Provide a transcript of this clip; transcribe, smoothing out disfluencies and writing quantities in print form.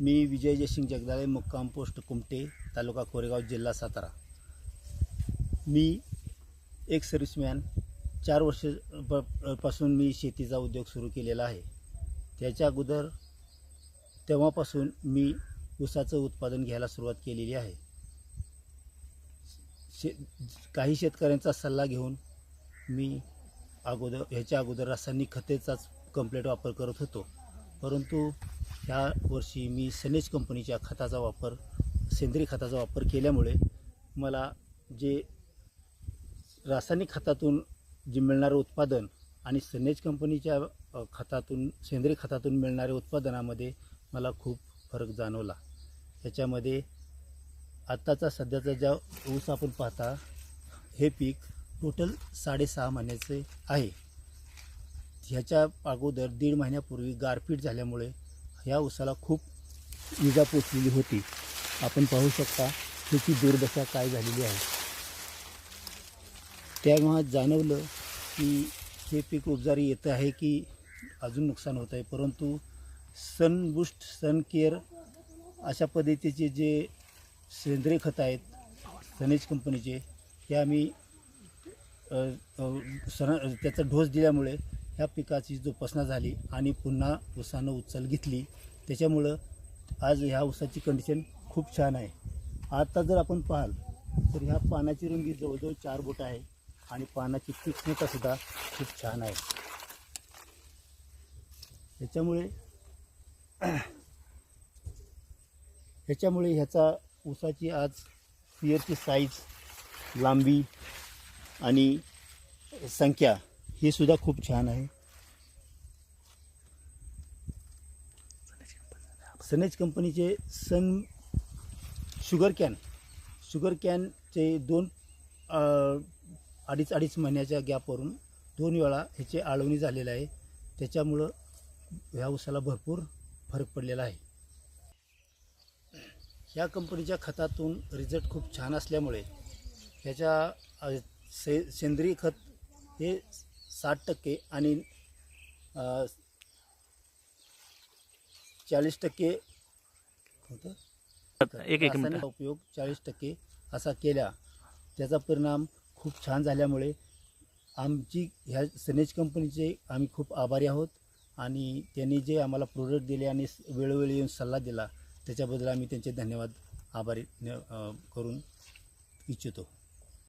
मी विजय जयसिंग जगदाळे, मुक्काम पोस्ट कुमटे, तालुका कोरेगाव, जिल्हा सातारा। मी एक सर्व्हिसमॅन 4 वर्ष पासून मी शेतीचा उद्योग सुरू केलेला आहे। त्याच्या अगोदर तेव्हापासून मी ऊसाचं उत्पादन घ्यायला सुरुवात केलेली आहे। काही शेतकऱ्यांचा सल्ला घेऊन मी ह्याच्या अगोदर रासायनिक खतेचाच कंप्लीट वापर करत होतो, परंतु ह्या वर्षी मी सनेज कंपनीच्या खताचा वापर, सेंद्रिय खताचा वापर केल्यामुळे मला जे रासायनिक खतातून जे मिळणारे उत्पादन आणि सनेज कंपनीच्या खतातून, सेंद्रिय खतातून मिळणाऱ्या उत्पादनामध्ये मला खूप फरक जाणवला। याच्यामध्ये आत्ताचा सध्याचा ज्या ऊस आपण पाहता, हे पीक टोटल 6.5 महिन्याचे आहे। ह्याच्या अगोदर 1.5 महिन्यापूर्वी गारपीट झाल्यामुळे ह्या ऊसाला खूप इजा पोचलेली होती। आपण पाहू शकता त्याची दुर्दशा काय झालेली आहे। तेव्हा जाणवलं की हे पीक उपजारी येतं आहे की अजून नुकसान होत आहे, परंतु सनबूस्ट, सनकेअर अशा पद्धतीचे जे सेंद्रिय खत आहेत सनेज कंपनीचे, हे आम्ही त्याचा डोस दिल्यामुळे ह्या पिकाची जोपासना झाली आणि पुन्हा ऊसानं उचल घेतली। त्याच्यामुळं आज ह्या ऊसाची कंडिशन खूप छान आहे। आता जर आपण पाहाल तर ह्या पानाची रुंदी जवळजवळ 4 बोट आहे आणि पानाची तीक्ष्णतासुद्धा खूप छान आहे। ह्याच्यामुळे ह्याचा ऊसाची आज पिअरची साईज, लांबी आणि संख्या हे सुद्धा खूप छान आहे। सनेज कंपनीचे शुगर कॅनचे 2 अडीच महिन्याच्या गॅपवरून 2 वेळा ह्याचे आळवणी झालेलं आहे। त्याच्यामुळं ह्या ऊसाला भरपूर फरक पडलेला आहे। ह्या कंपनीच्या खतातून रिझल्ट खूप छान असल्यामुळे ह्याच्या सेंद्रिय खत हे 60% आणि 40% रासायनिक उपयोग 40% असा केला। त्याचा परिणाम खूप छान झाल्यामुळे आमची ह्या सनेज कंपनीचे आम्ही खूप आभारी आहोत आणि त्यांनी जे आम्हाला प्रोडक्ट दिले आणि वेळोवेळी येऊन सल्ला दिला त्याच्याबद्दल आम्ही त्यांचे धन्यवाद आभारी करून इच्छितो।